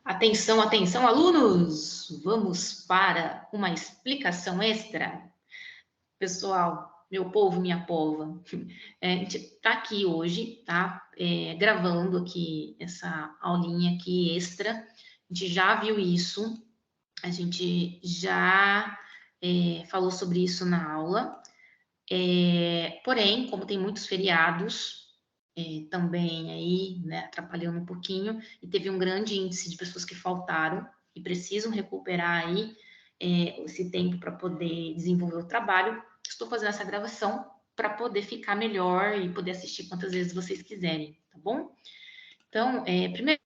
Atenção, atenção, alunos! Vamos para uma explicação extra. Pessoal, meu povo, minha pova, a gente está aqui hoje, tá? Gravando aqui essa aulinha aqui extra. A gente já viu isso, a gente já falou sobre isso na aula. Porém, como tem muitos feriados, também aí, né, atrapalhando um pouquinho, e teve um grande índice de pessoas que faltaram e precisam recuperar aí esse tempo para poder desenvolver o trabalho. Estou fazendo essa gravação para poder ficar melhor e poder assistir quantas vezes vocês quiserem, tá bom? Então, primeira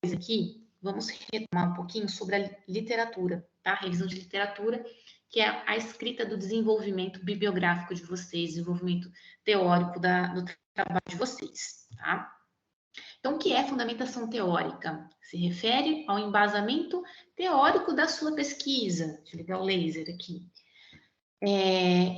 coisa aqui, vamos retomar um pouquinho sobre a literatura, tá? A revisão de literatura, que é a escrita do desenvolvimento bibliográfico de vocês, desenvolvimento teórico do trabalho de vocês, tá? Então, o que é fundamentação teórica? Se refere ao embasamento teórico da sua pesquisa. Deixa eu ligar o laser aqui.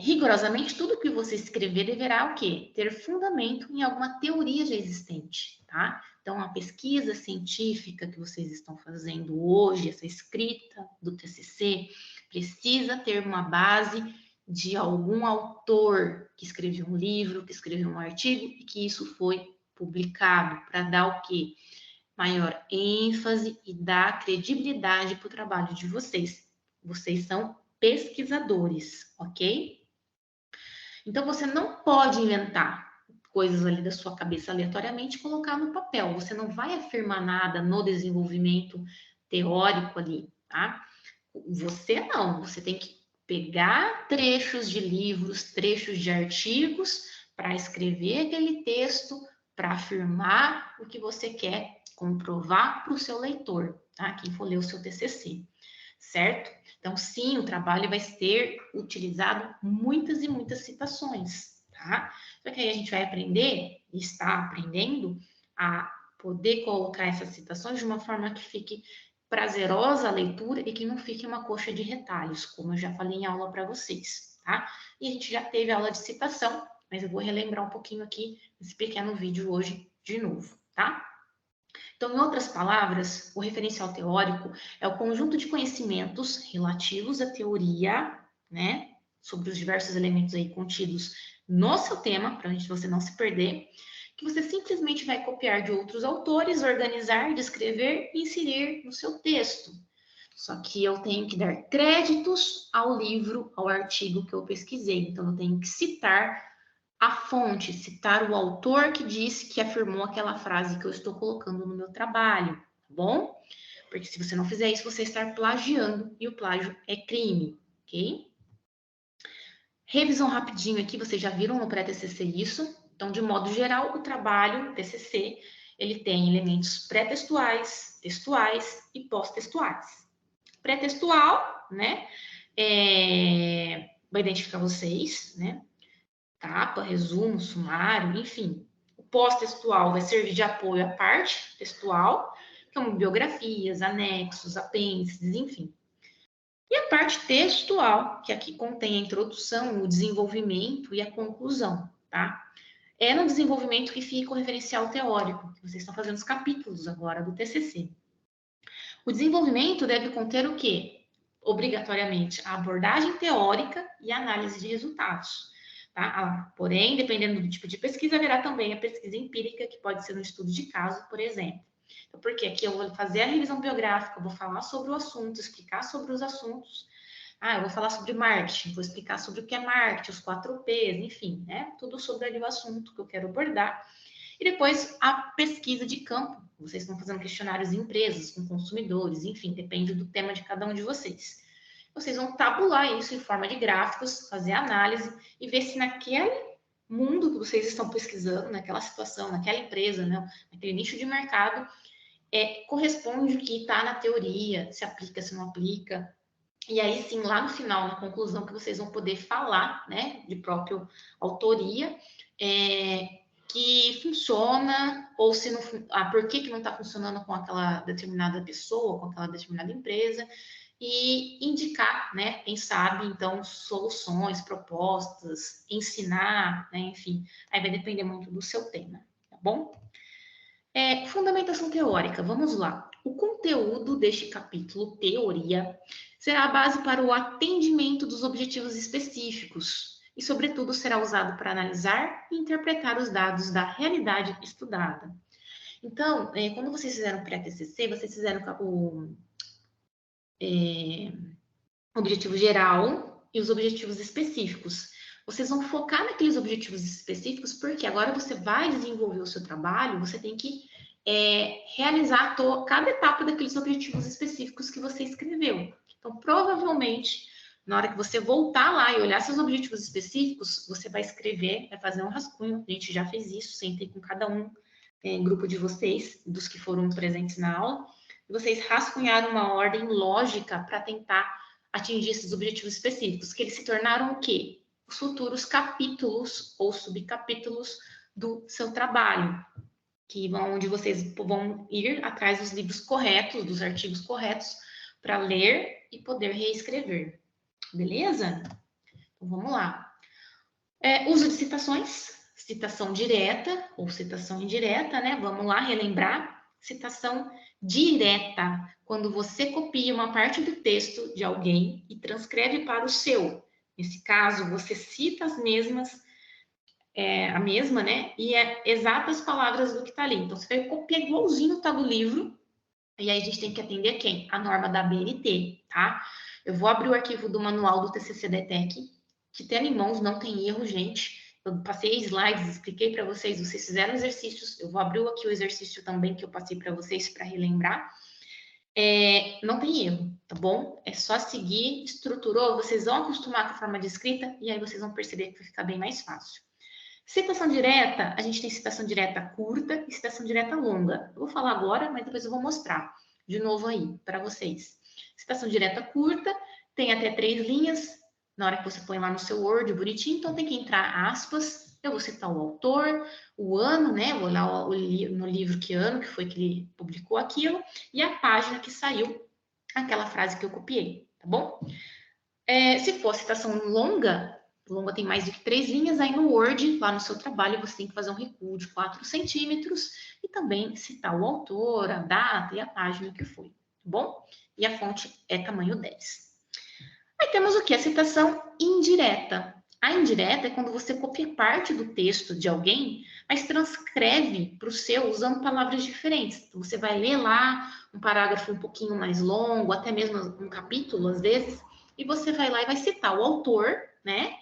Rigorosamente, tudo que você escrever deverá o quê? Ter fundamento em alguma teoria já existente, tá? Então, a pesquisa científica que vocês estão fazendo hoje, essa escrita do TCC, precisa ter uma base de algum autor que escreveu um livro, que escreveu um artigo e que isso foi publicado para dar o quê? Maior ênfase e dar credibilidade para o trabalho de vocês. Vocês são pesquisadores, ok? Então, você não pode inventar coisas ali da sua cabeça aleatoriamente e colocar no papel. Você não vai afirmar nada no desenvolvimento teórico ali, tá? Você não, você tem que pegar trechos de livros, trechos de artigos para escrever aquele texto, para afirmar o que você quer comprovar para o seu leitor, tá? Quem for ler o seu TCC, certo? Então, sim, o trabalho vai ser utilizado muitas e muitas citações, tá? Só que aí a gente vai aprender, e está aprendendo, a poder colocar essas citações de uma forma que fique prazerosa a leitura e que não fique uma coxa de retalhos, como eu já falei em aula para vocês, tá? E a gente já teve aula de citação, mas eu vou relembrar um pouquinho aqui nesse pequeno vídeo hoje de novo, tá? Então, em outras palavras, o referencial teórico é o conjunto de conhecimentos relativos à teoria, né, sobre os diversos elementos aí contidos no seu tema, para você não se perder, que você simplesmente vai copiar de outros autores, organizar, descrever e inserir no seu texto. Só que eu tenho que dar créditos ao livro, ao artigo que eu pesquisei. Então, eu tenho que citar a fonte, citar o autor que disse, que afirmou aquela frase que eu estou colocando no meu trabalho, tá bom? Porque se você não fizer isso, você está plagiando e o plágio é crime, ok? Revisão rapidinho aqui, vocês já viram no pré-TCC isso. Então, de modo geral, o trabalho TCC, ele tem elementos pré-textuais, textuais e pós-textuais. Pré-textual, né, vai identificar vocês, né, capa, resumo, sumário, enfim. O pós-textual vai servir de apoio à parte textual, como biografias, anexos, apêndices, enfim. E a parte textual, que aqui contém a introdução, o desenvolvimento e a conclusão, tá? É no desenvolvimento que fica o referencial teórico, que vocês estão fazendo os capítulos agora do TCC. O desenvolvimento deve conter o quê? Obrigatoriamente, a abordagem teórica e a análise de resultados. Tá? Porém, dependendo do tipo de pesquisa, haverá também a pesquisa empírica, que pode ser um estudo de caso, por exemplo. Então, porque aqui eu vou fazer a revisão biográfica, eu vou falar sobre o assunto, explicar sobre os assuntos. Eu vou falar sobre marketing, vou explicar sobre o que é marketing, os 4 P's, enfim, né? Tudo sobre ali o assunto que eu quero abordar. E depois a pesquisa de campo. Vocês estão fazendo questionários em empresas, com consumidores, enfim, depende do tema de cada um de vocês. Vocês vão tabular isso em forma de gráficos, fazer análise e ver se naquele mundo que vocês estão pesquisando, naquela situação, naquela empresa, né, naquele nicho de mercado, corresponde o que está na teoria, se aplica, se não aplica. E aí sim, lá no final, na conclusão, que vocês vão poder falar, né, de própria autoria, que funciona, ou se não, por que não está funcionando com aquela determinada pessoa, com aquela determinada empresa, e indicar, né, quem sabe, então, soluções, propostas, ensinar, né, enfim, aí vai depender muito do seu tema, tá bom? Fundamentação teórica, vamos lá. O conteúdo deste capítulo, teoria, será a base para o atendimento dos objetivos específicos e, sobretudo, será usado para analisar e interpretar os dados da realidade estudada. Então, quando vocês fizeram pré-TCC, vocês fizeram o objetivo geral e os objetivos específicos. Vocês vão focar naqueles objetivos específicos, porque agora você vai desenvolver o seu trabalho, você tem que realizar cada etapa daqueles objetivos específicos que você escreveu. Então, provavelmente, na hora que você voltar lá e olhar seus objetivos específicos, você vai escrever, vai fazer um rascunho. A gente já fez isso, sentei com cada um, grupo de vocês, dos que foram presentes na aula, e vocês rascunharam uma ordem lógica para tentar atingir esses objetivos específicos, que eles se tornaram o quê? Os futuros capítulos ou subcapítulos do seu trabalho, onde vocês vão ir atrás dos livros corretos, dos artigos corretos, para ler e poder reescrever. Beleza? Então, vamos lá. Uso de citações, citação direta ou citação indireta, né? Vamos lá relembrar. Citação direta, quando você copia uma parte do texto de alguém e transcreve para o seu. Nesse caso, você cita a mesma, né? E exatas palavras do que está ali. Então, você vai copiar igualzinho tá do livro. E aí, a gente tem que atender quem? A norma da BNT, tá? Eu vou abrir o arquivo do manual do TCC da ETEC, que tem em mãos, não tem erro, gente. Eu passei slides, expliquei para vocês, vocês fizeram exercícios. Eu vou abrir aqui o exercício também que eu passei para vocês para relembrar. Não tem erro, tá bom? É só seguir, estruturou, vocês vão acostumar com a forma de escrita e aí vocês vão perceber que vai ficar bem mais fácil. Citação direta, a gente tem citação direta curta e citação direta longa. Eu vou falar agora, mas depois eu vou mostrar de novo aí para vocês. Citação direta curta, tem até 3 linhas, na hora que você põe lá no seu Word, bonitinho, então tem que entrar aspas, eu vou citar o autor, o ano, né, vou olhar no livro que ano que foi que ele publicou aquilo, e a página que saiu aquela frase que eu copiei, tá bom? Se for citação longa tem mais do que 3 linhas, aí no Word, lá no seu trabalho, você tem que fazer um recuo de 4 centímetros e também citar o autor, a data e a página que foi, tá bom? E a fonte é tamanho 10. Aí temos o que? A citação indireta. A indireta é quando você copia parte do texto de alguém, mas transcreve para o seu usando palavras diferentes. Então, você vai ler lá um parágrafo um pouquinho mais longo, até mesmo um capítulo, às vezes, e você vai lá e vai citar o autor, né?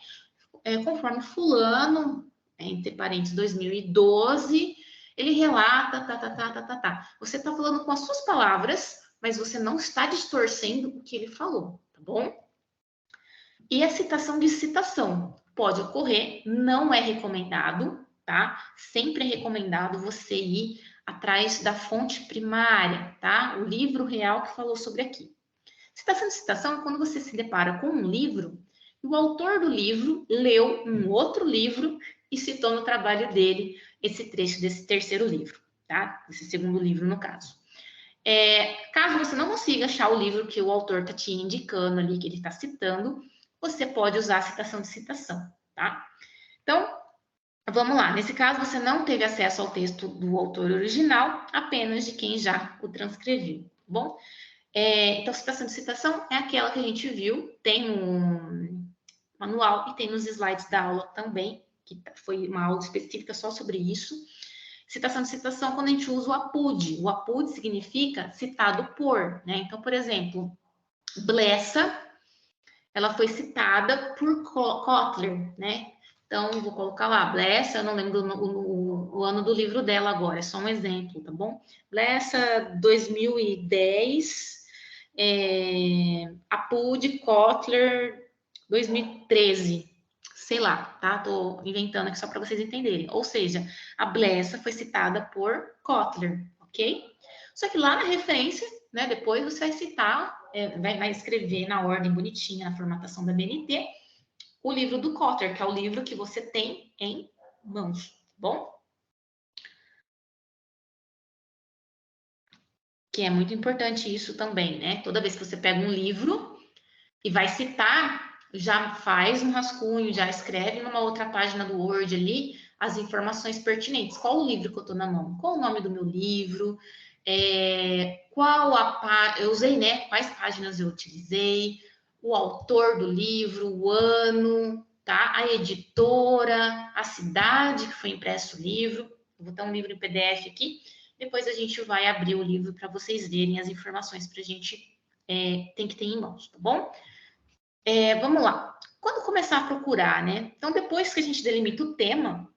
Conforme fulano, entre parênteses, 2012, ele relata, tá. Você está falando com as suas palavras, mas você não está distorcendo o que ele falou, tá bom? E a citação de citação pode ocorrer, não é recomendado, tá? Sempre é recomendado você ir atrás da fonte primária, tá? O livro real que falou sobre aqui. Citação de citação é quando você se depara com um livro e o autor do livro leu um outro livro e citou no trabalho dele esse trecho desse terceiro livro, tá? Esse segundo livro, no caso. Caso você não consiga achar o livro que o autor está te indicando ali, que ele está citando, você pode usar a citação de citação, tá? Então, vamos lá. Nesse caso, você não teve acesso ao texto do autor original, apenas de quem já o transcreveu, tá bom? Então, citação de citação é aquela que a gente viu, tem no manual e tem nos slides da aula também, que foi uma aula específica só sobre isso. Citação de citação quando a gente usa o APUD. O APUD significa citado por, né? Então, por exemplo, Blessa, ela foi citada por Kotler, né? Então, vou colocar lá, Blessa, eu não lembro o ano do livro dela agora, é só um exemplo, tá bom? Blessa, 2010, Apud, Kotler, 2013, sei lá, tá? Tô inventando aqui só para vocês entenderem. Ou seja, a Blessa foi citada por Kotler, ok? Só que lá na referência, né, depois você vai citar, vai escrever na ordem bonitinha, na formatação da BNT, o livro do Kotler, que é o livro que você tem em mãos, tá bom? Que é muito importante isso também, né? Toda vez que você pega um livro e vai citar, já faz um rascunho, já escreve numa outra página do Word ali, as informações pertinentes. Qual o livro que eu estou na mão? Qual o nome do meu livro? Eu usei, né? Quais páginas eu utilizei? O autor do livro, o ano, tá? A editora, a cidade que foi impresso o livro. Eu vou botar um livro em PDF aqui. Depois a gente vai abrir o livro para vocês verem as informações para a gente tem que ter em mãos, tá bom? Vamos lá. Quando começar a procurar, né? Então, depois que a gente delimita o tema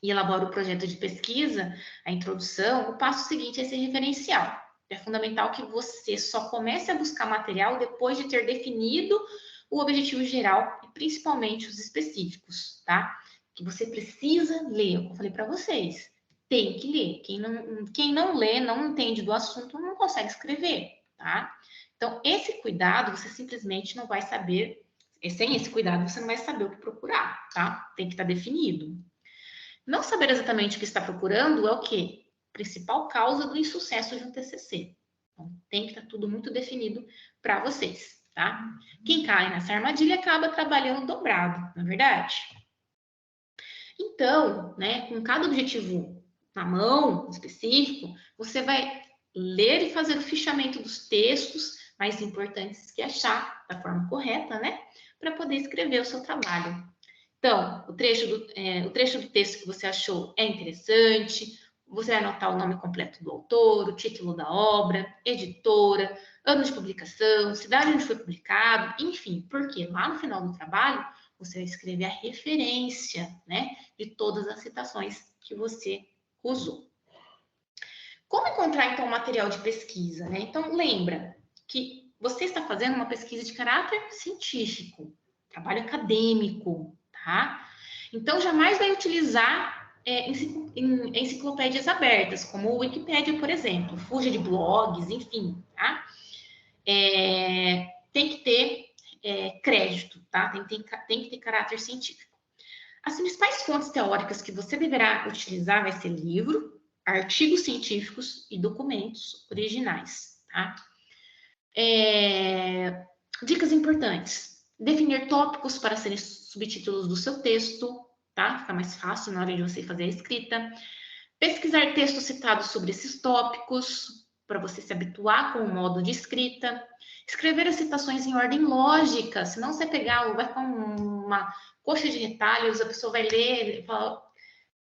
e elabora o projeto de pesquisa, a introdução, o passo seguinte é esse referencial. É fundamental que você só comece a buscar material depois de ter definido o objetivo geral e principalmente os específicos, tá? Que você precisa ler, como eu falei para vocês. Tem que ler. Quem não lê, não entende do assunto, não consegue escrever, tá? Então, esse cuidado, você simplesmente não vai saber, sem esse cuidado, você não vai saber o que procurar, tá? Tem que estar definido. Não saber exatamente o que está procurando é o quê? Principal causa do insucesso de um TCC. Então, tem que estar tudo muito definido para vocês, tá? Quem cai nessa armadilha acaba trabalhando dobrado, não é verdade? Então, né, com cada objetivo na mão, específico, você vai ler e fazer o fichamento dos textos mais importantes que achar da forma correta, né? Para poder escrever o seu trabalho. Então, o trecho do texto que você achou é interessante, você vai anotar o nome completo do autor, o título da obra, editora, ano de publicação, cidade onde foi publicado, enfim, porque lá no final do trabalho você vai escrever a referência, né, de todas as citações que você usou. Como encontrar, então, o material de pesquisa, né? Então, lembra que você está fazendo uma pesquisa de caráter científico, trabalho acadêmico, tá? Então, jamais vai utilizar enciclopédias abertas, como o Wikipédia, por exemplo. Fuja de blogs, enfim, tá? Tem que ter crédito, tá? Tem que ter caráter científico. As principais fontes teóricas que você deverá utilizar vai ser livro, artigos científicos e documentos originais, tá? Dicas importantes. Definir tópicos para serem subtítulos do seu texto, tá? Fica mais fácil na hora de você fazer a escrita. Pesquisar textos citados sobre esses tópicos, para você se habituar com o modo de escrita. Escrever as citações em ordem lógica, senão você pegar, vai ficar uma coxa de retalhos, a pessoa vai ler, fala,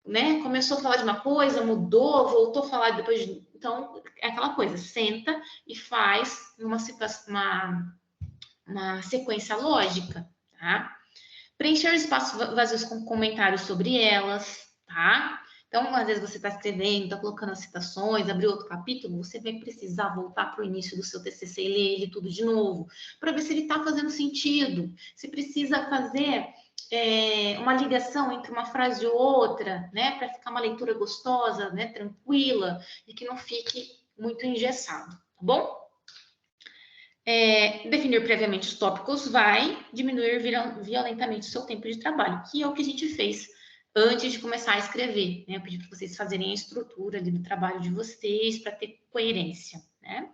né? Começou a falar de uma coisa, mudou, voltou a falar depois de... Então, é aquela coisa, senta e faz uma sequência lógica, tá? Preencher espaços vazios com comentários sobre elas, tá? Então, às vezes você está escrevendo, está colocando as citações, abriu outro capítulo, você vai precisar voltar para o início do seu TCC e ler ele tudo de novo, para ver se ele está fazendo sentido, se precisa fazer uma ligação entre uma frase e outra, né, para ficar uma leitura gostosa, né, tranquila, e que não fique muito engessado, tá bom? Definir previamente os tópicos vai diminuir violentamente o seu tempo de trabalho, que é o que a gente fez antes de começar a escrever, né? Eu pedi para vocês fazerem a estrutura ali do trabalho de vocês para ter coerência, né?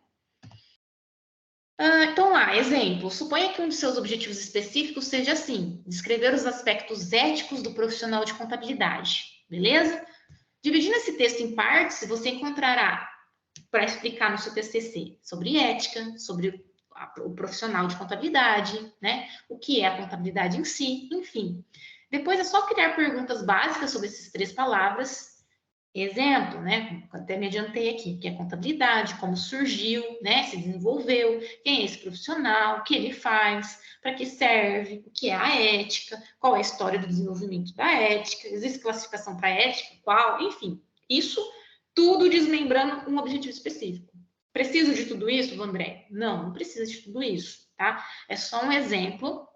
Então lá, exemplo, suponha que um de seus objetivos específicos seja assim, descrever os aspectos éticos do profissional de contabilidade, beleza? Dividindo esse texto em partes, você encontrará para explicar no seu TCC sobre ética, sobre o profissional de contabilidade, né? O que é a contabilidade em si, enfim. Depois é só criar perguntas básicas sobre essas 3 palavras. Exemplo, né? Até me adiantei aqui, que é contabilidade, como surgiu, né? Se desenvolveu, quem é esse profissional, o que ele faz, para que serve, o que é a ética, qual é a história do desenvolvimento da ética, existe classificação para ética, qual, enfim. Isso tudo desmembrando um objetivo específico. Preciso de tudo isso, Vandré? Não, não precisa de tudo isso, tá? É só um exemplo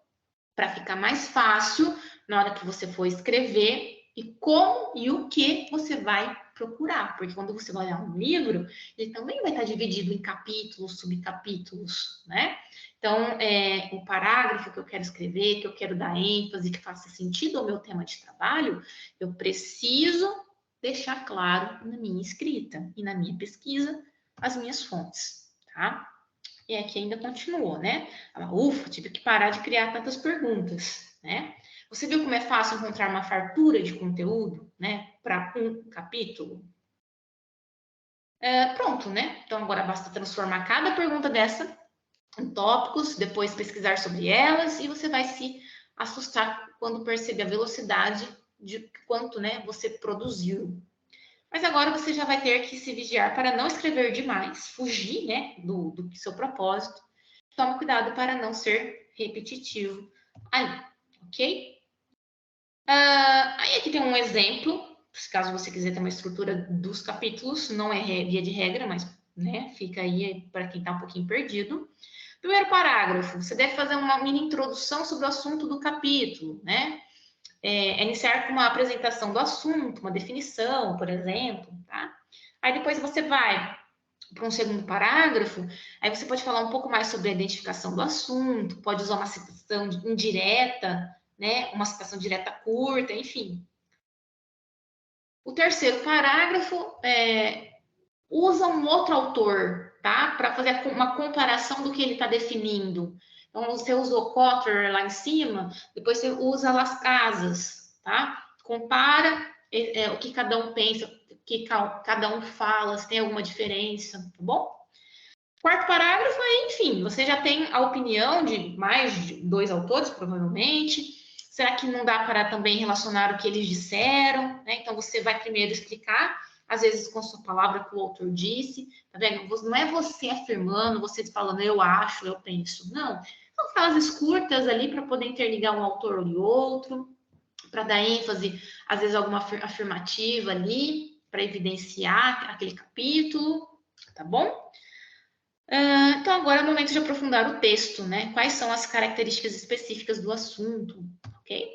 para ficar mais fácil na hora que você for escrever e como e o que você vai procurar, porque quando você vai olhar um livro, ele também vai estar dividido em capítulos, subcapítulos, né? Então, o parágrafo que eu quero escrever, que eu quero dar ênfase, que faça sentido ao meu tema de trabalho, eu preciso deixar claro na minha escrita e na minha pesquisa as minhas fontes, tá? E aqui ainda continuou, né? Ela, ufa, tive que parar de criar tantas perguntas, né? Você viu como é fácil encontrar uma fartura de conteúdo, né, para um capítulo? Pronto, né? Então agora basta transformar cada pergunta dessa em tópicos, depois pesquisar sobre elas e você vai se assustar quando perceber a velocidade de quanto, né, você produziu. Mas agora você já vai ter que se vigiar para não escrever demais, fugir, né, do seu propósito. Toma cuidado para não ser repetitivo aí, ok? Aí aqui tem um exemplo, caso você quiser ter uma estrutura dos capítulos, não é via de regra, mas né, fica aí para quem está um pouquinho perdido. Primeiro parágrafo, você deve fazer uma mini introdução sobre o assunto do capítulo, né? Iniciar com uma apresentação do assunto, uma definição, por exemplo, tá? Aí depois você vai para um segundo parágrafo, aí você pode falar um pouco mais sobre a identificação do assunto, pode usar uma citação indireta, né? Uma citação direta curta, enfim. O terceiro parágrafo usa um outro autor, tá? Para fazer uma comparação do que ele está definindo. Então, você usou Kotler lá em cima, depois você usa Las Casas, tá? Compara o que cada um pensa, o que cada um fala, se tem alguma diferença, tá bom? Quarto parágrafo, enfim, você já tem a opinião de mais de 2 autores, provavelmente. Será que não dá para também relacionar o que eles disseram? Né? Então, você vai primeiro explicar, às vezes com a sua palavra que o autor disse, tá vendo? Não é você afirmando, você falando eu acho, eu penso. Não. São frases curtas ali para poder interligar um autor e outro, para dar ênfase, às vezes, alguma afirmativa ali, para evidenciar aquele capítulo, tá bom? Então, agora é o momento de aprofundar o texto, né? Quais são as características específicas do assunto, ok?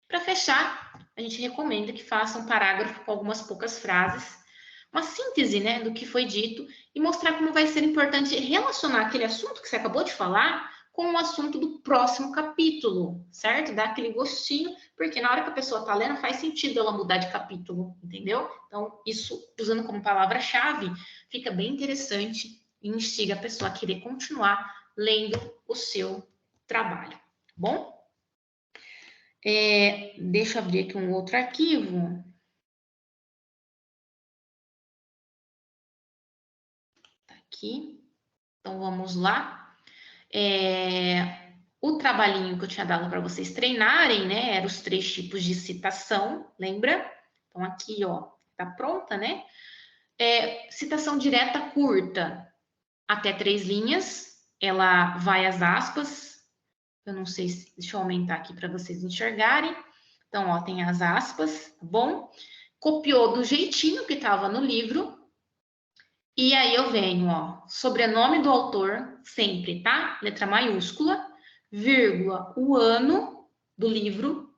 Para fechar, a gente recomenda que faça um parágrafo com algumas poucas frases, uma síntese, né, do que foi dito e mostrar como vai ser importante relacionar aquele assunto que você acabou de falar com o assunto do próximo capítulo, certo? Dar aquele gostinho, porque na hora que a pessoa está lendo, faz sentido ela mudar de capítulo, entendeu? Então, isso, usando como palavra-chave, fica bem interessante e instiga a pessoa a querer continuar lendo o seu trabalho, tá bom? Deixa eu abrir aqui um outro arquivo. Tá aqui. Então, vamos lá. O trabalhinho que eu tinha dado para vocês treinarem, né? Eram os 3 tipos de citação, lembra? Então, aqui, ó, tá pronta, né? Citação direta curta, até 3 linhas. Ela vai às aspas. Eu não sei se... Deixa eu aumentar aqui para vocês enxergarem. Então, ó, tem as aspas, tá bom? Copiou do jeitinho que estava no livro. E aí eu venho, ó, sobrenome do autor, sempre, tá? Letra maiúscula, vírgula, o ano do livro,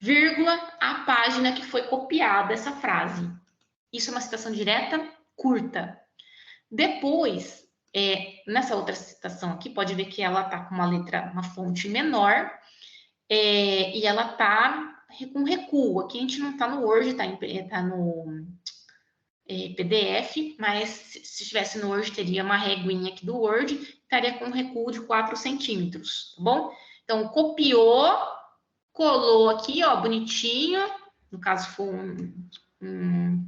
vírgula, a página que foi copiada essa frase. Isso é uma citação direta curta. Depois, nessa outra citação aqui, pode ver que ela tá com uma fonte menor, e ela tá com recuo. Aqui a gente não tá no Word, tá no PDF, mas se estivesse no Word, teria uma reguinha aqui do Word, estaria com um recuo de 4 centímetros, tá bom? Então, copiou, colou aqui, ó, bonitinho, no caso for um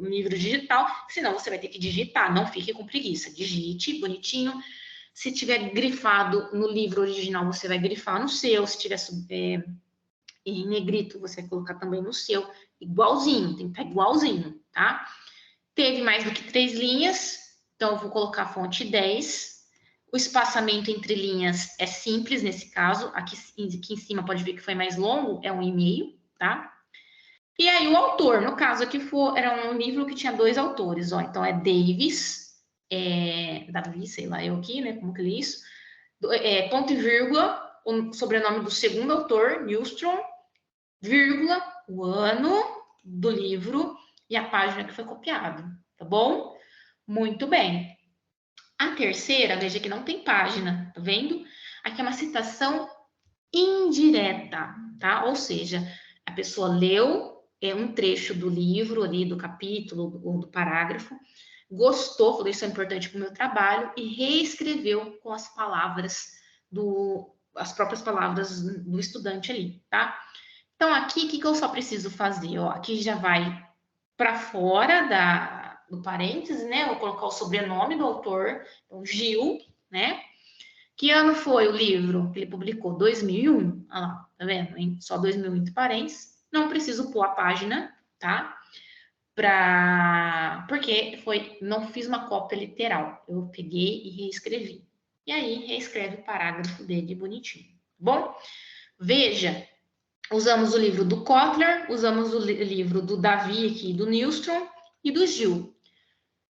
livro digital, senão você vai ter que digitar, não fique com preguiça, digite, bonitinho. Se tiver grifado no livro original, você vai grifar no seu, se tiver em negrito, você vai colocar também no seu, igualzinho, tem que estar igualzinho, tá? Teve mais do que 3 linhas, então eu vou colocar a fonte 10. O espaçamento entre linhas é simples nesse caso. Aqui em cima pode ver que foi mais longo, é 1,5, tá? E aí o autor, no caso aqui era um livro que tinha 2 autores, ó. Então é Davis, Davi, sei lá eu aqui, né? Como que lê isso? Ponto e vírgula, o sobrenome do segundo autor, Newstrom, vírgula, o ano do livro e a página que foi copiado, tá bom? Muito bem. A terceira, veja que não tem página, tá vendo? Aqui é uma citação indireta, tá? Ou seja, a pessoa leu um trecho do livro ali, do capítulo ou do parágrafo, gostou, falou isso é importante para o meu trabalho e reescreveu com as palavras do as próprias palavras do estudante ali, tá? Então, aqui, o que eu só preciso fazer? Ó, aqui já vai para fora do parênteses, né? Vou colocar o sobrenome do autor, então, Gil, né? Que ano foi o livro que ele publicou? 2001. Olha lá, tá vendo? Hein? Só 2001 entre parênteses. Não preciso pôr a página, tá? Porque não fiz uma cópia literal. Eu peguei e reescrevi. E aí, reescreve o parágrafo dele bonitinho. Tá bom? Veja, usamos o livro do Kotler, usamos o livro do Davi aqui, do Nystrom e do Gil.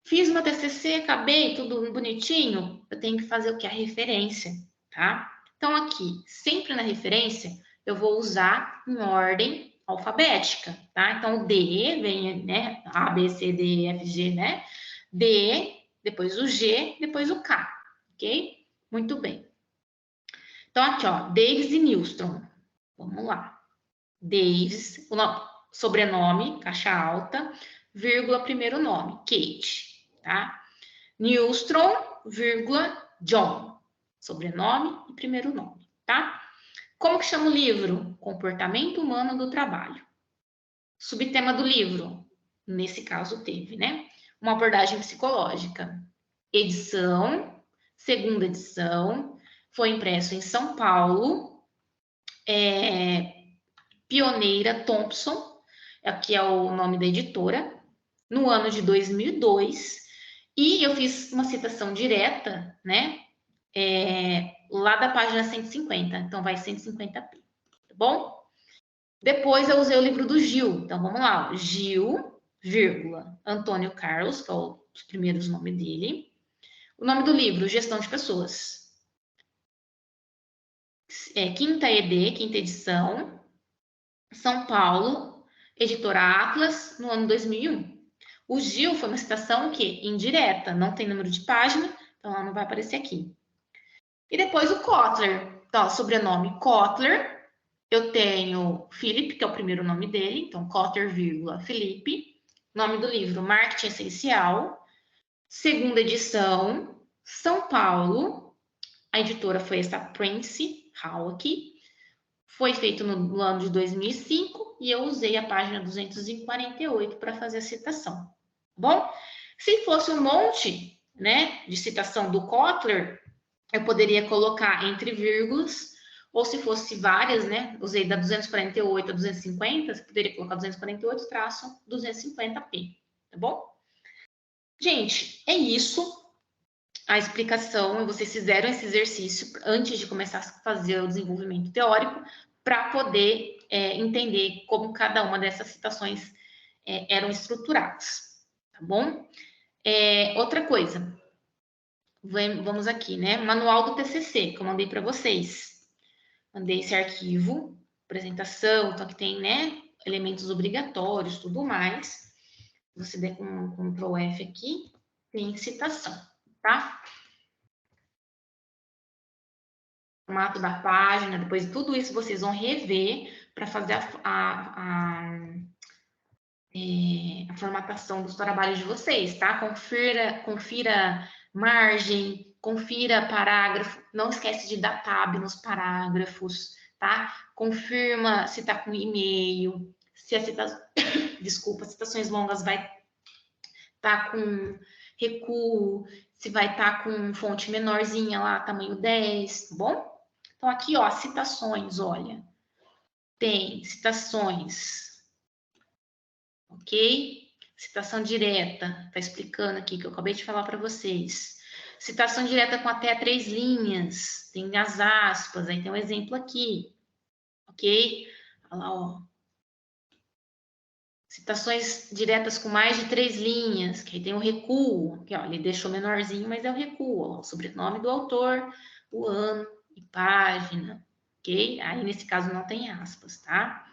Fiz uma TCC, acabei, tudo bonitinho, eu tenho que fazer o que? A referência, tá? Então, aqui, sempre na referência, eu vou usar em ordem alfabética, tá? Então, o D vem, né? A, B, C, D, E, F, G, né? D, depois o G, depois o K, ok? Muito bem. Então, aqui, ó, Davis e Nystrom. Vamos lá. Davis, o sobrenome, caixa alta, vírgula, primeiro nome, Kate, tá? Nystrom, vírgula, John, sobrenome e primeiro nome, tá? Como que chama o livro? Comportamento Humano do Trabalho. Subtema do livro, nesse caso teve, né? Uma abordagem psicológica. Edição, segunda edição, foi impresso em São Paulo, Pioneira Thompson, que é o nome da editora, no ano de 2002, e eu fiz uma citação direta, né, lá da página 150, então vai 150p, tá bom? Depois eu usei o livro do Gil, então vamos lá, Gil, vírgula, Antônio Carlos, que é os primeiros nomes dele, o nome do livro, Gestão de Pessoas, quinta ED, quinta edição, São Paulo, editora Atlas, no ano 2001. O Gil foi uma citação que indireta, não tem número de página, então ela não vai aparecer aqui. E depois o Kotler, então, sobrenome Kotler, eu tenho Philip, que é o primeiro nome dele, então Kotler, vírgula, Felipe, nome do livro Marketing Essencial, segunda edição, São Paulo, a editora foi essa Prince Hawke, foi feito no ano de 2005 e eu usei a página 248 para fazer a citação. Bom, se fosse um monte, né, de citação do Kotler, eu poderia colocar entre vírgulas, ou se fosse várias, né, usei da 248 a 250, você poderia colocar 248 traço 250p, tá bom? Gente, é isso. A explicação, vocês fizeram esse exercício antes de começar a fazer o desenvolvimento teórico, para poder entender como cada uma dessas citações eram estruturadas, tá bom? Outra coisa, vamos aqui, né? Manual do TCC, que eu mandei para vocês. Mandei esse arquivo, apresentação, então aqui tem, né, elementos obrigatórios, tudo mais. Se você der com um Ctrl F aqui, tem citação, tá? Formato da página, depois tudo isso vocês vão rever para fazer a formatação dos trabalhos de vocês, tá? Confira margem, confira parágrafo, não esquece de dar tab nos parágrafos, tá? Confirma se tá com e-mail, se a citações longas vai tá com recuo, se vai estar com fonte menorzinha lá, tamanho 10, tá bom? Então, aqui, ó, citações, olha. Tem citações, ok? Citação direta, tá explicando aqui, que eu acabei de falar para vocês. Citação direta com até 3 linhas, tem as aspas, aí tem um exemplo aqui, ok? Olha lá, ó. Citações diretas com mais de 3 linhas, que aí tem o recuo, que ó, ele deixou menorzinho, mas é o recuo, ó, o sobrenome do autor, o ano e página, ok? Aí, nesse caso, não tem aspas, tá?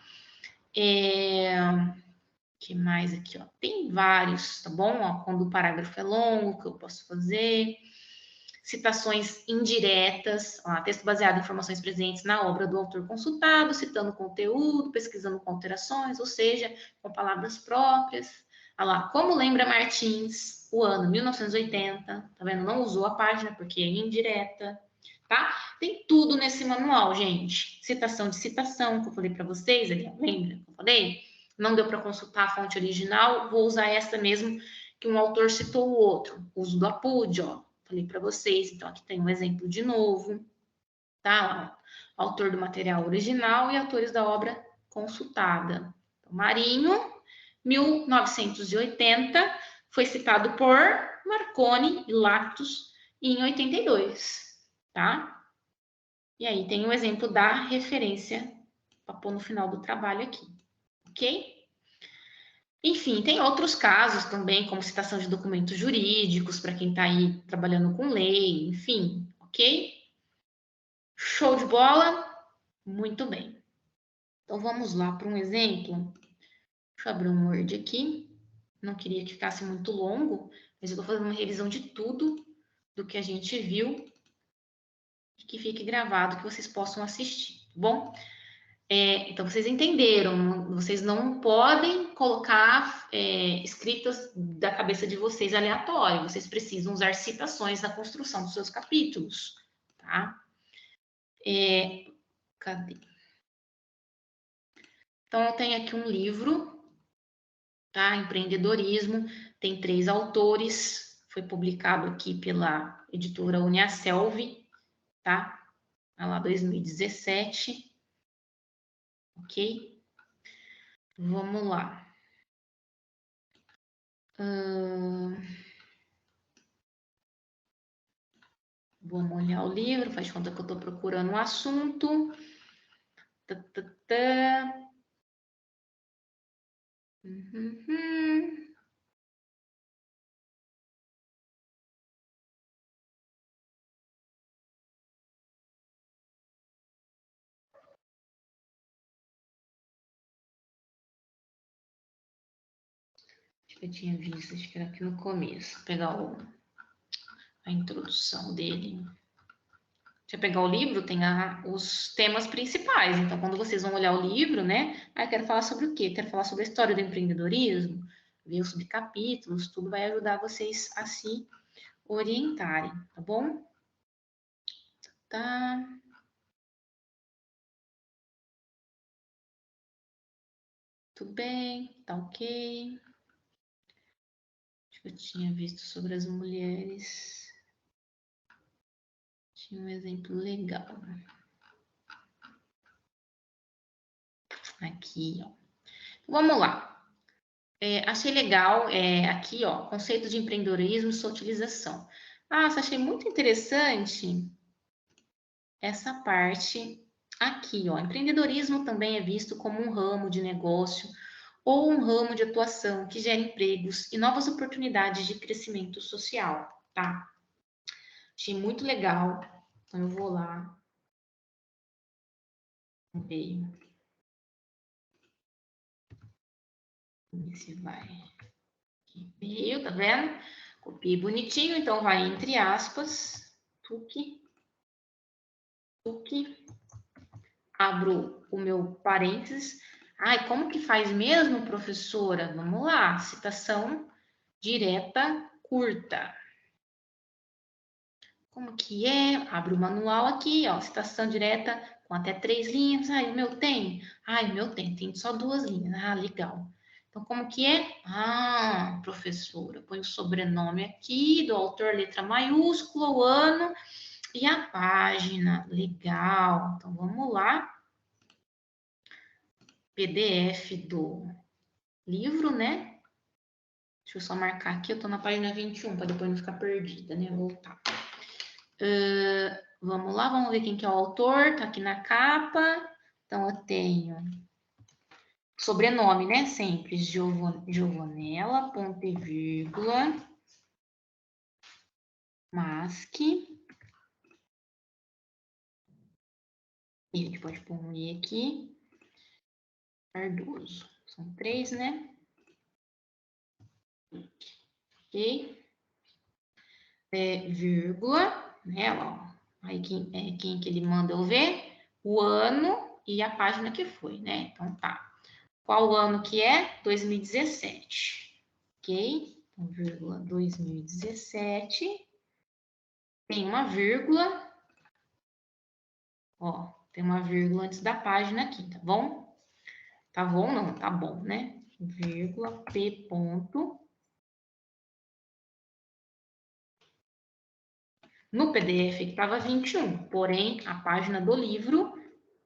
Que mais aqui, ó? Tem vários, tá bom? Ó, quando o parágrafo é longo, que eu posso fazer. Citações indiretas, ó, texto baseado em informações presentes na obra do autor consultado, citando conteúdo, pesquisando com alterações, ou seja, com palavras próprias. Olha lá, como lembra Martins, o ano 1980, tá vendo? Não usou a página porque é indireta. tá? Tem tudo nesse manual, gente. Citação de citação, que eu falei para vocês, ali, lembra que eu falei? Não deu para consultar a fonte original, vou usar essa mesmo que um autor citou o outro. Uso do APUD, ó. Falei para vocês, então aqui tem um exemplo de novo, tá? Autor do material original e autores da obra consultada. Então, Marinho, 1980, foi citado por Marconi e Lactus em 82, tá? E aí tem o exemplo da referência para pôr no final do trabalho aqui, ok? Enfim, tem outros casos também, como citação de documentos jurídicos, para quem está aí trabalhando com lei, enfim, ok? Show de bola? Muito bem. Então, vamos lá para um exemplo. Deixa eu abrir um Word aqui. Não queria que ficasse muito longo, mas eu estou fazendo uma revisão de tudo do que a gente viu e que fique gravado, que vocês possam assistir, tá bom? Então, vocês entenderam, vocês não podem colocar escritas da cabeça de vocês aleatório, vocês precisam usar citações na construção dos seus capítulos, tá? Cadê? Então, eu tenho aqui um livro, tá? Empreendedorismo, tem 3 autores, foi publicado aqui pela editora Uniaselv, tá? Lá 2017, ok? Vamos lá. Vamos olhar o livro, faz conta que eu estou procurando um assunto. Uhum. Acho que eu tinha visto, acho que era aqui no começo. Vou pegar a introdução dele. Deixa eu pegar o livro, tem os temas principais. Então, quando vocês vão olhar o livro, né? Eu quero falar sobre o quê? Quero falar sobre a história do empreendedorismo, ver os subcapítulos, tudo vai ajudar vocês a se orientarem, tá bom? Tá. Tudo bem, tá ok. Acho que eu tinha visto sobre as mulheres. Tinha um exemplo legal. Aqui, ó. Vamos lá. Achei legal aqui, ó, conceito de empreendedorismo e sua utilização. Achei muito interessante essa parte aqui, ó. Empreendedorismo também é visto como um ramo de negócio ou um ramo de atuação que gera empregos e novas oportunidades de crescimento social, tá? Achei muito legal. Então, eu vou lá. Veio. Vamos ver se vai. Aqui veio, tá vendo? Copiei bonitinho, então vai entre aspas. Tuque. Abro o meu parênteses. Como que faz mesmo, professora? Vamos lá, citação direta curta. Como que é? Abro o manual aqui, ó, citação direta com até 3 linhas. O meu tem? O meu tem só 2 linhas. Legal. Então, como que é? Professora, põe o sobrenome aqui do autor, letra maiúscula, o ano e a página. Legal. Então, vamos lá. PDF do livro, né? Deixa eu só marcar aqui, eu tô na página 21, para depois não ficar perdida, né? Voltar. Vamos lá, vamos ver quem que é o autor, tá aqui na capa. Então, eu tenho sobrenome, né? Sempre, Giovanella, ponto e vírgula, Maschi. E a gente pode pôr um I aqui. Cardoso. São 3, né? Ok. Vírgula, né? Ó. Aí quem que ele manda eu ver? O ano e a página que foi, né? Então tá. Qual ano que é? 2017. Ok? Então, vírgula 2017. Tem uma vírgula. Ó, tem uma vírgula antes da página aqui, tá bom? Tá bom? Não, tá bom, né? Vírgula, P ponto. No PDF que estava 21, porém, a página do livro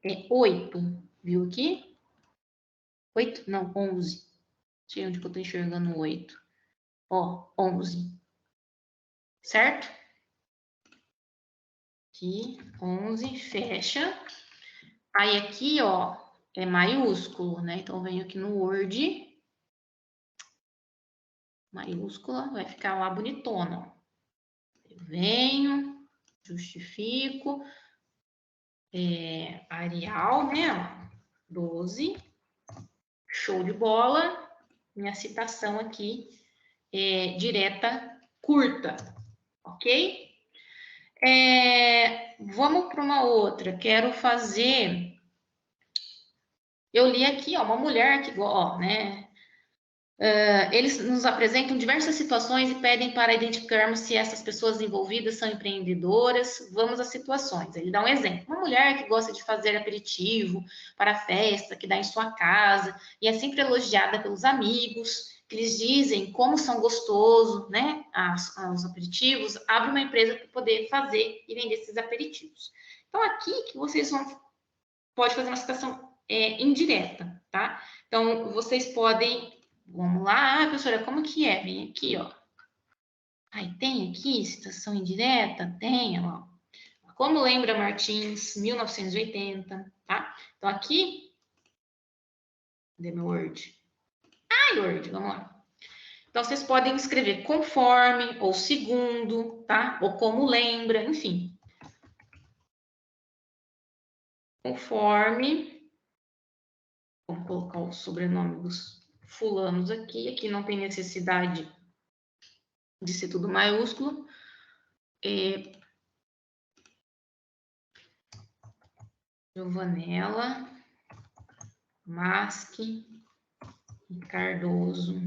é 8. Viu aqui? 8? Não, 11. Não sei onde que eu tô enxergando 8. Ó, 11. Certo? Aqui, 11, fecha. Aí aqui, ó, é maiúsculo, né? Então, venho aqui no Word, maiúscula, vai ficar lá bonitona, ó. Eu venho, justifico, Arial, né? Ó, 12, show de bola. Minha citação aqui é direta, curta, ok? Vamos para uma outra. Quero fazer. Eu li aqui, ó, uma mulher que, ó, né? Eles nos apresentam diversas situações e pedem para identificarmos se essas pessoas envolvidas são empreendedoras. Vamos às situações. Ele dá um exemplo. Uma mulher que gosta de fazer aperitivo para a festa, que dá em sua casa, e é sempre elogiada pelos amigos, que lhes dizem como são gostosos, né? Os aperitivos, abre uma empresa para poder fazer e vender esses aperitivos. Então, aqui que vocês pode fazer uma citação indireta, tá? Então, vocês podem. Vamos lá, professora, como que é? Vem aqui, ó. Aí tem aqui citação indireta? Tem, ó. Como lembra Martins, 1980, tá? Então aqui, cadê meu Word? Word, vamos lá. Então vocês podem escrever conforme, ou segundo, tá? Ou como lembra, enfim. Conforme, vamos colocar o sobrenome dos fulanos aqui. Aqui não tem necessidade de ser tudo maiúsculo. Giovanella Maschi Cardoso,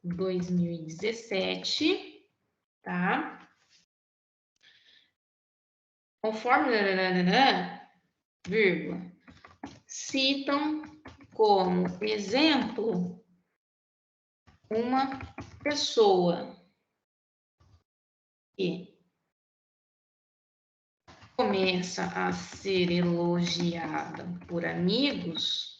2017, tá? Conforme, vírgula, citam como exemplo uma pessoa que começa a ser elogiada por amigos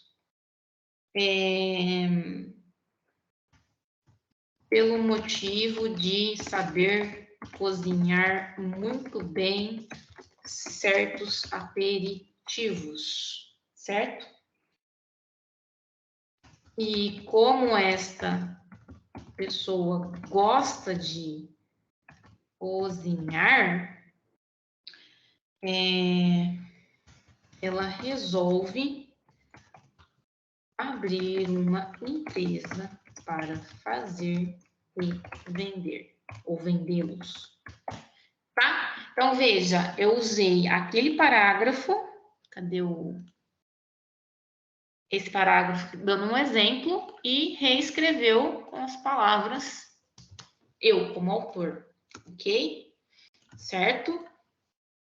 pelo motivo de saber cozinhar muito bem certos aperitivos, certo? E como esta pessoa gosta de cozinhar, ela resolve abrir uma empresa para fazer e vender, ou vendê-los, tá? Então, veja, eu usei aquele parágrafo, cadê esse parágrafo dando um exemplo e reescreveu com as palavras eu como autor, ok? Certo?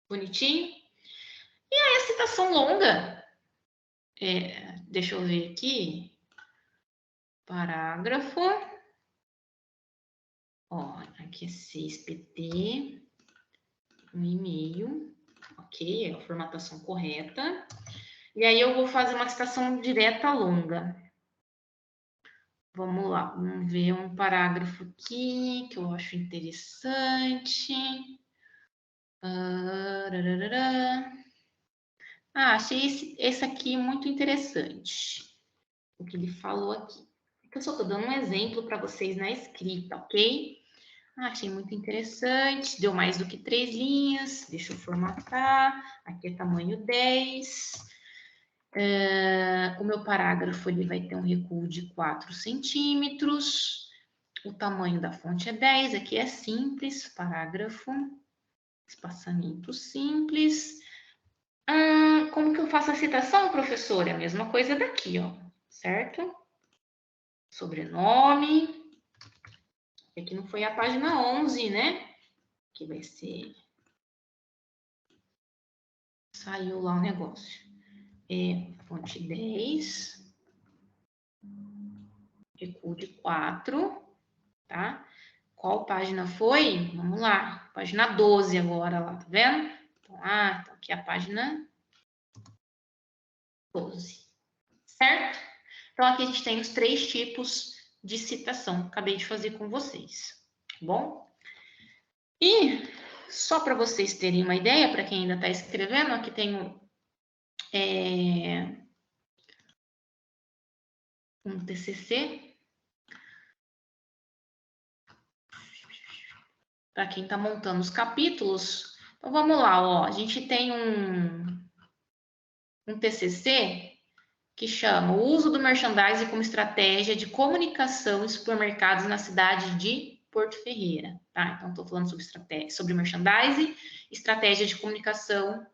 Bonitinho? E aí a citação longa, deixa eu ver aqui, parágrafo, ó, aqui é 6pt, um e-mail, ok? É a formatação correta. E aí eu vou fazer uma citação direta longa. Vamos lá, vamos ver um parágrafo aqui que eu acho interessante. Achei esse aqui muito interessante. O que ele falou aqui. Eu só estou dando um exemplo para vocês na escrita, ok? Achei muito interessante. Deu mais do que 3 linhas. Deixa eu formatar. Aqui é tamanho 10. O meu parágrafo ele vai ter um recuo de 4 centímetros. O tamanho da fonte é 10. Aqui é simples. Parágrafo. Espaçamento simples. Como que eu faço a citação, professora? É a mesma coisa daqui, ó. Certo? Sobrenome. Aqui não foi a página 11, né? Que vai ser Saiu lá o negócio. Fonte 10. Recuo de 4. Tá? Qual página foi? Vamos lá. Página 12 agora lá, tá vendo? Então, então aqui é a página 12. Certo? Então, aqui a gente tem os 3 tipos de citação. Acabei de fazer com vocês. Tá bom? E só para vocês terem uma ideia, para quem ainda está escrevendo, aqui tem um TCC. Para quem está montando os capítulos. Então, vamos lá. Ó. A gente tem um TCC que chama O Uso do Merchandising como Estratégia de Comunicação em Supermercados na Cidade de Porto Ferreira. Tá? Então, estou falando sobre merchandising, estratégia de comunicação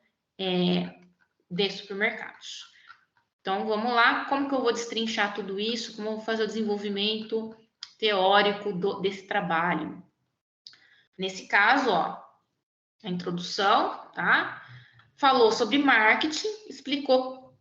de supermercados. Então, vamos lá. Como que eu vou destrinchar tudo isso? Como eu vou fazer o desenvolvimento teórico desse trabalho? Nesse caso, ó, a introdução, tá? Falou sobre marketing, explicou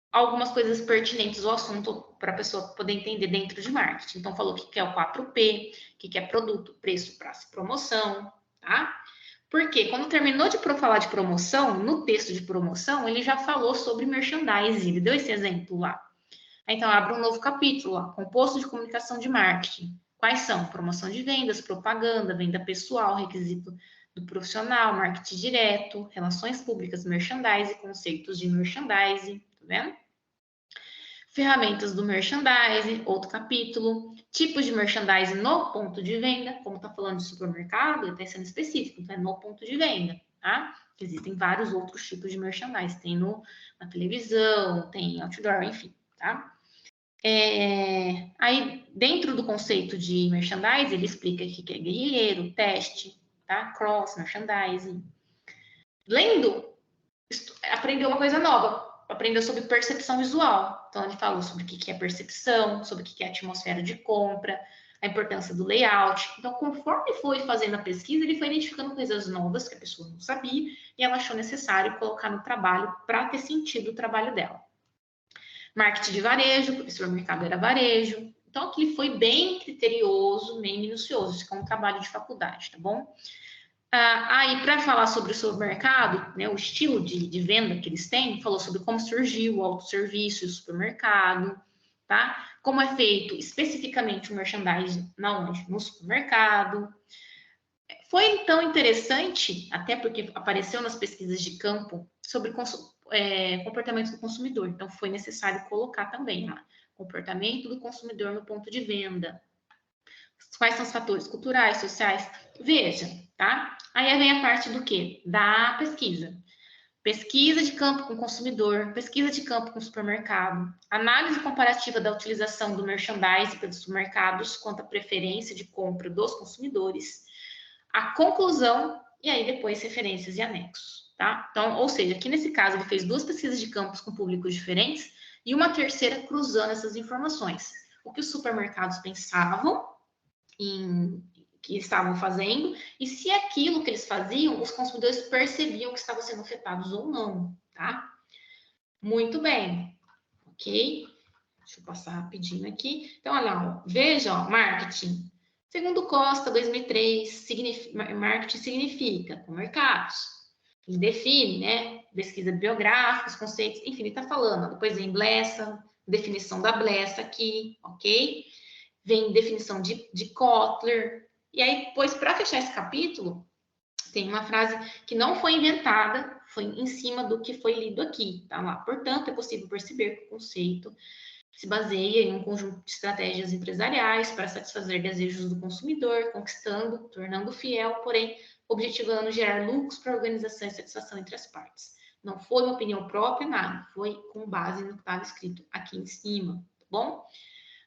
algumas coisas pertinentes ao assunto para a pessoa poder entender dentro de marketing. Então, falou o que é o 4P, o que é produto, preço, prazo e promoção, tá? Porque quando terminou de falar de promoção, no texto de promoção, ele já falou sobre merchandising, ele deu esse exemplo lá. Então, abre um novo capítulo lá, composto de comunicação de marketing. Quais são? Promoção de vendas, propaganda, venda pessoal, requisito do profissional, marketing direto, relações públicas, merchandising, conceitos de merchandising, tá vendo? Ferramentas do merchandising, outro capítulo. Tipos de merchandising no ponto de venda, como está falando de supermercado, ele está sendo específico, então é no ponto de venda, tá? Existem vários outros tipos de merchandising, tem na televisão, tem outdoor, enfim, tá? Aí, dentro do conceito de merchandising, ele explica o que é guerrilheiro, teste, tá? Cross, merchandising. Lendo, aprendeu uma coisa nova, aprendeu sobre percepção visual. Então, ele falou sobre o que é percepção, sobre o que é atmosfera de compra, a importância do layout. Então, conforme foi fazendo a pesquisa, ele foi identificando coisas novas que a pessoa não sabia e ela achou necessário colocar no trabalho para ter sentido o trabalho dela. Marketing de varejo, porque o supermercado era varejo. Então, aqui ele foi bem criterioso, bem minucioso. Isso é um trabalho de faculdade, tá bom? Aí, para falar sobre o supermercado, né, o estilo de venda que eles têm, falou sobre como surgiu o autosserviço e o supermercado, tá? Como é feito especificamente o merchandising no supermercado. Foi, então, interessante, até porque apareceu nas pesquisas de campo, sobre comportamento do consumidor. Então, foi necessário colocar também, comportamento do consumidor no ponto de venda. Quais são os fatores culturais, sociais? Veja, tá? Aí vem a parte do quê? Da pesquisa. Pesquisa de campo com consumidor, pesquisa de campo com supermercado, análise comparativa da utilização do merchandising pelos supermercados quanto à preferência de compra dos consumidores, a conclusão e aí depois referências e anexos, tá? Então, ou seja, aqui nesse caso ele fez 2 pesquisas de campos com públicos diferentes e uma terceira cruzando essas informações. O que os supermercados pensavam que estavam fazendo e se aquilo que eles faziam, os consumidores percebiam que estavam sendo afetados ou não, tá? Muito bem, ok? Deixa eu passar rapidinho aqui. Então, olha lá, veja, ó, marketing. Segundo Costa, 2003, marketing significa mercados. Ele define, né? Pesquisa biográfica, os conceitos, enfim, ele está falando. Ó, depois vem Blessa, definição da Blessa aqui, ok? Vem definição de Kotler. E aí, depois, para fechar esse capítulo, tem uma frase que não foi inventada, foi em cima do que foi lido aqui, tá lá. Portanto, é possível perceber que o conceito se baseia em um conjunto de estratégias empresariais para satisfazer desejos do consumidor, conquistando, tornando fiel, porém, objetivando gerar lucros para a organização e satisfação entre as partes. Não foi uma opinião própria, nada. Foi com base no que estava escrito aqui em cima, tá bom?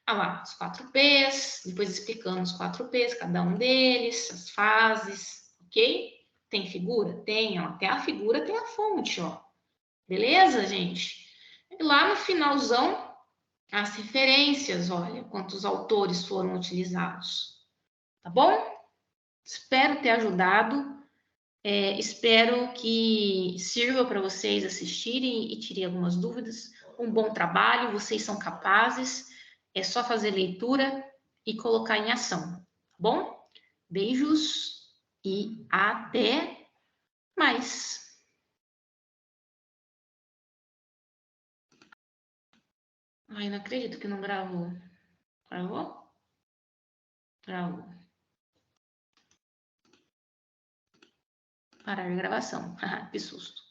Lá, os 4Ps, depois explicando os 4Ps, cada um deles, as fases, ok? Tem figura? Tem, ó. Até a figura tem a fonte, ó. Beleza, gente? E lá no finalzão, as referências, olha, quantos autores foram utilizados. Tá bom? Espero ter ajudado. Espero que sirva para vocês assistirem e tirem algumas dúvidas. Um bom trabalho, vocês são capazes. É só fazer leitura e colocar em ação, tá bom? Beijos e até mais. Ai, não acredito que não gravou. Gravou? Gravou. Parar a gravação. Que susto.